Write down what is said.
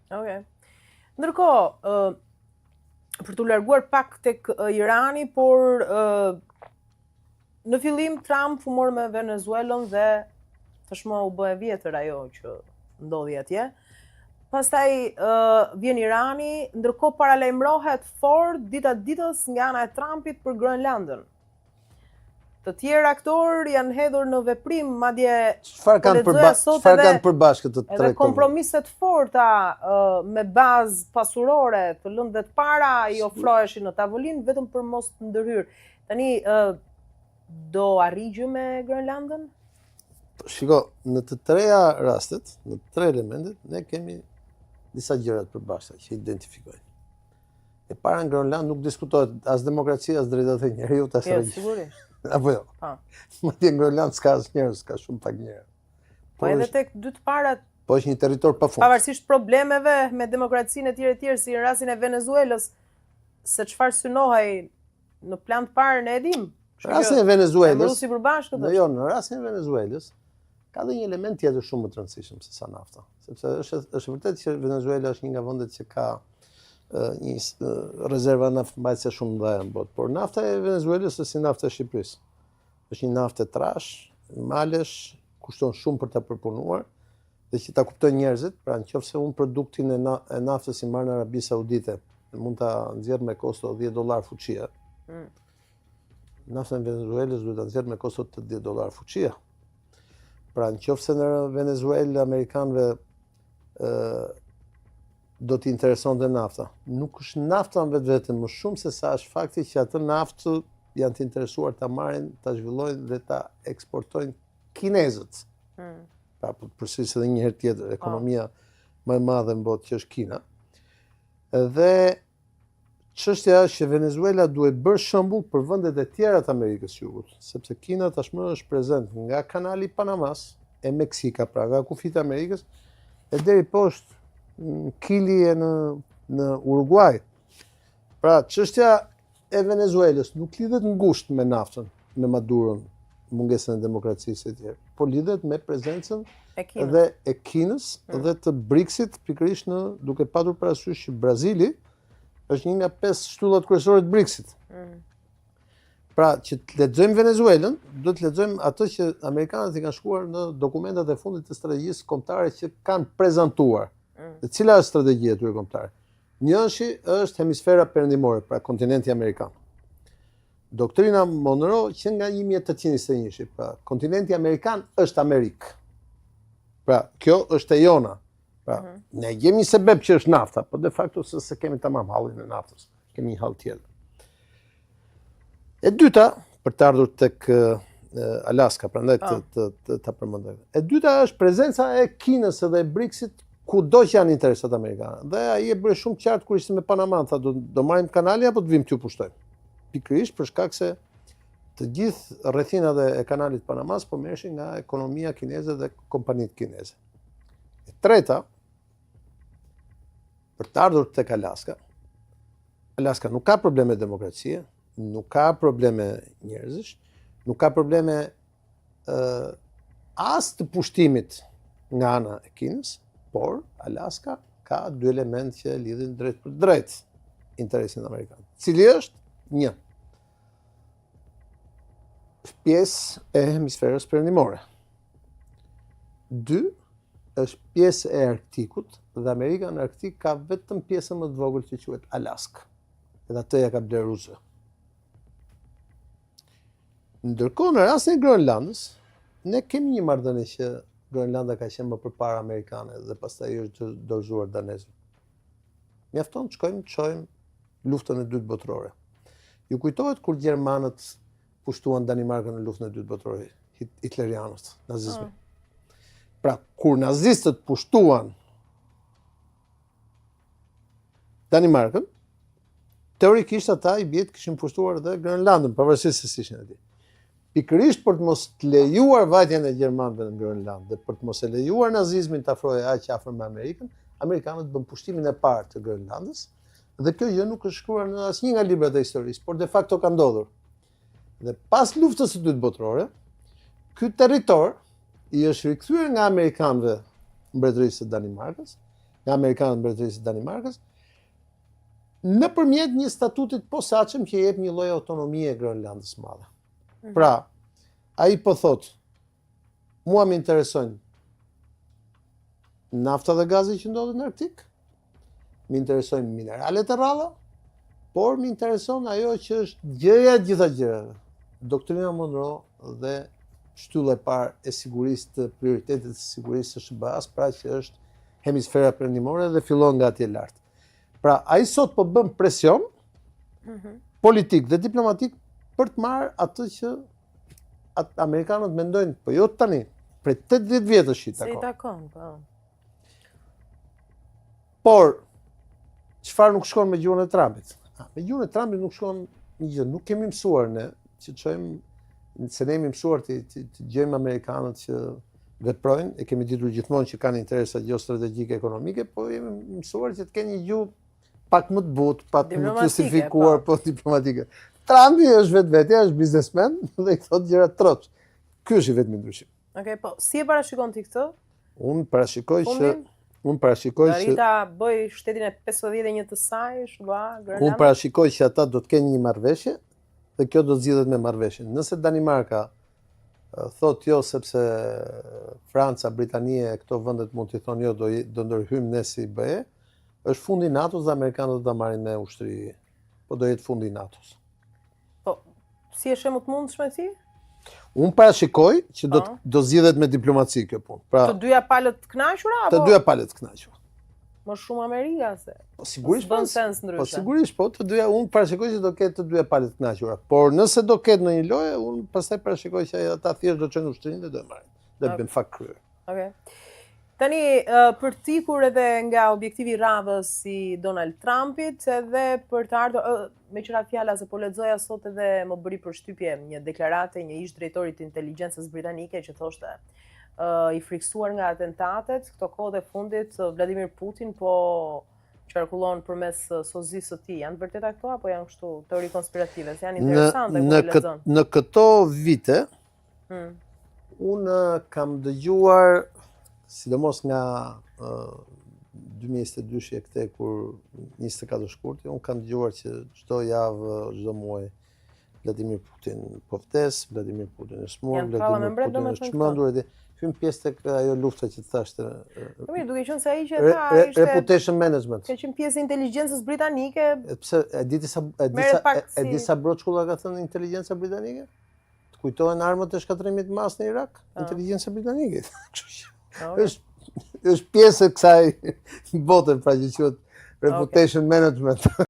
Okay. Ndërkohë, për t'u larguar pak tek Irani, por në fillim Trump u mor me Venezuelën dhe tashmë u bë e vjetër ajo që ndodhi atje. Pastaj vjen Irani, ndërkohë paralajmërohet fort dita ditës nga ana e Trumpit për Groenlandën. Të tjerë aktorë janë hedhur në veprim, madje çfarë kanë përbashkët të tre? Edhe kompromise të forta me bazë pasurore të lëndëve të para i ofroheshin në tavolinë vetëm për mos të ndërhyrë. Tani do arrigjë me Groenlandën? Shiko, në të treja rastet, në tre elementet, ne kemi disa gjëra të përbashkëta që identifikojnë. E para, në Groenland nuk diskutohet as demokracia, as drejtat e njeriut, as regjim. Sigurisht. Apo jo. Madje në Groenland s'ka as njerëz, ka shumë pak njerëz. Po edhe tek dy të parat. Po është një territor pafund. Pavarësisht problemeve me demokracinë e tjerë, si në rastin e Venezuelës, se çfarë synohej në plan të parë ne e dim. Në rastin e Venezuelës. Si përbashkët. Jo, në rastin e Venezuelës ka dhe një element tjetër shumë më të rëndësishëm se sa nafta. Sepse është vërtet që Venezuela është një nga vendet që ka një rezerva naftëmbajtëse shumë mëdha në botë, por nafta e Venezuelës është si nafta e Shqipërisë. Është një naftë trash, malesh, kushton shumë për ta përpunuar, dhe që ta kuptojnë njerëzit, pra nëse unë produktin e naftës i marr në Arabi Saudite, mund ta nxjerr me kosto $10 fuqia. Nafta e Venezuelës duhet ta nxjerr me kosto $80 fuqia. Pra nëse në Venezuelë amerikanëve do t'i interesonte nafta. Nuk është nafta në vetëm më shumë se sa është fakti që atë naftë janë të interesuar ta marrin, ta zhvillojnë dhe ta eksportojnë kinezët. Pra përsëris edhe një herë tjetër, ekonomia më e madhe në botë që është Kina. Dhe çështja është që Venezuela duhet bërë shembull për vendet e tjera të Amerikës së Jugut, sepse Kina tashmë është prezent nga kanali Panamas e Meksika, pra nga kufit e Amerikës, e deri poshtë Kili e në Uruguay. Pra, çështja e Venezuelës nuk lidhet ngushtë me naftën, me Maduron, mungesën e demokracisë e tjerë, por lidhet me prezencën edhe e Kinës dhe të BRICS-it, pikërisht duke patur parasysh që Brazili është një nga 5 shtyllat kryesore të BRICS-it. Pra, që të lexojmë Venezuelën, do të lexojmë atë që amerikanët i kanë shkruar në dokumentat e fundit të strategjisë kombëtare që kanë prezantuar. Dhe cila është strategjia e tyre kombëtare? Njëshi është hemisfera perëndimore, pra kontinenti amerikan. Doktrina Monroe që nga 1821, pra kontinenti amerikan është Amerikë. Pra, kjo është e jona. Pra, ne jemi sebeb që është nafta, por de facto se kemi tamam hallin e naftës. Kemi një hall tjetër. E dyta, për të ardhur tek Alaska, prandaj ta përmendoj. E dyta është prezenca e Kinës dhe e BRICS-it kudo që janë interesat amerikanë. Dhe ai e bëri shumë qartë kur ishte me Panama, tha do marrim kanalin apo të vim t'ju pushtojmë. Pikërisht për shkak se të gjithë rrethinat e kanalit Panamas po merreshin nga ekonomia kineze dhe kompanitë kineze. E treta, për të ardhur tek Alaska. Alaska nuk ka probleme demokracie, nuk ka probleme njerëzish, nuk ka probleme as të pushtimit nga ana e Kinës, por Alaska ka dy elementë që lidhin drejt për drejt interesin amerikan. Cili është një pjesë e hemisferës perëndimore. Dy është pjesë e Arktikut dhe Amerika në Arktik ka vetëm pjesën më të vogël që quhet Alaska. Edhe atë ja ka bler Rusia. Ndërkohë në rastin e Groenlandës, ne kemi një marrëdhënie që Groenlanda ka qenë më përpara amerikane dhe pastaj është dorëzuar danezëve. Mjafton të shkojmë luftën e dytë botërore. Ju kujtohet kur gjermanët pushtuan Danimarkën në luftën e dytë botërore, hitlerianët, nazizmi. Pra, kur nazistët pushtuan Danimarkën, teorikisht ata i bie kishin pushtuar edhe Groenlandën, pavarësisht se si ishin atje. Pikërisht për të mos lejuar vajtjen e gjermanëve në Groenland dhe për të mos e lejuar nazizmin të afrohej aq afër me Amerikën, amerikanët bën pushtimin e parë të Groenlandës dhe kjo gjë nuk është shkruar në asnjë nga librat e historisë, por de facto ka ndodhur. Dhe pas luftës së dytë botërore, ky territor i është rikthyer nga amerikanëve mbretërisë së Danimarkës nga Amerikanët Mbretërisë së Danimarkës, nëpërmjet një statutit posaçëm që jep një lloj autonomie Groenlandës së Madhe. Pra, ai po thot, mua më interesojnë nafta dhe gazi që ndodhin në Arktik, më interesojnë mineralet e rralla, por më intereson ajo që është gjëja e gjitha gjërave. Doktrina Monroe dhe shtylla e parë e sigurisë të prioritetit të sigurisë së SBA-s, pra që është hemisfera perëndimore dhe fillon nga atje lart. Pra, ai sot po bën presion politik dhe diplomatik për të marrë atë që amerikanët mendojnë, po jo tani, prej 80 vjetësh që i takon. Se i takon, po. Por, çfarë nuk shkon me gjuhën e Trumpit? Me gjuhën e Trumpit nuk shkon një gjë. Nuk kemi mësuar ne që çojmë, se ne jemi mësuar të gjejmë amerikanët që veprojnë, e kemi ditur gjithmonë që kanë interesa gjeostrategjike ekonomike, po jemi mësuar që të kenë një gjuhë pak më të butë, pak më të justifikuar, po diplomatike. Trumpi është vetvetja, është biznesmen dhe i thot gjëra troç. Ky është i vetmi ndryshim. Okej, po si e parashikon ti këtë? Unë parashikoj që Rita bëj shtetin e 51 të saj, Grënland. Unë parashikoj që ata do të kenë një marrëveshje dhe kjo do të zgjidhet me marrëveshjen. Nëse Danimarka thot jo sepse Franca, Britania e këto vendet mund t'i thonë jo do ndërhyjmë ne si BE, është fundi i NATO-s dhe amerikanët do ta marrin me ushtri. Po do jetë fundi i NATO-s. Po, si e shembull të mundshme ti? Unë parashikoj që do zgjidhet me diplomaci kjo punë. Pra, të dyja palët të kënaqura apo? Të dyja palët të kënaqura. Më shumë Amerika se. Po sigurisht bën sens ndryshe. Po sigurisht po, të dyja unë parashikoj që do ketë të dyja palët të kënaqura. Por nëse do ketë në një lojë, unë pastaj parashikoj që ata thjesht do çojnë ushtrinë dhe do e marrin. Do bëjnë fakt kryer. Okej. Tani, për tikur edhe nga objektivi i radhës si Donald Trumpit, edhe për të ardhur, me qëra fjala se po lexoja sot edhe më bëri përshtypje një deklarate, një ish drejtori të inteligjencës britanike që thoshte i friksuar nga atentatet, këto kohët e fundit Vladimir Putin po qarkullon përmes sozisë së tij. Janë vërteta këto apo janë kështu teori konspirative? Se janë interesante kur e lexon. Në këto vite unë kam dëgjuar sidomos nga 2022 e këte kur 24 shkurti, unë kam dëgjuar që çdo javë, çdo muaj Vladimir Putin po vdes, Vladimir Putin është smur, Vladimir Putin është çmendur, hyn pjesë tek ajo lufta që thashtë. Po mirë, duke qenë se ai që tha ishte reputation management. Ka qenë pjesë e inteligjencës britanike. Pse e di sa broçkulla ka thënë inteligjenca britanike? Të kujtohen armët e shkatrimit mas në Irak? Inteligjenca britanike. Është pjesë e kësaj bote, pra që quhet reputation management.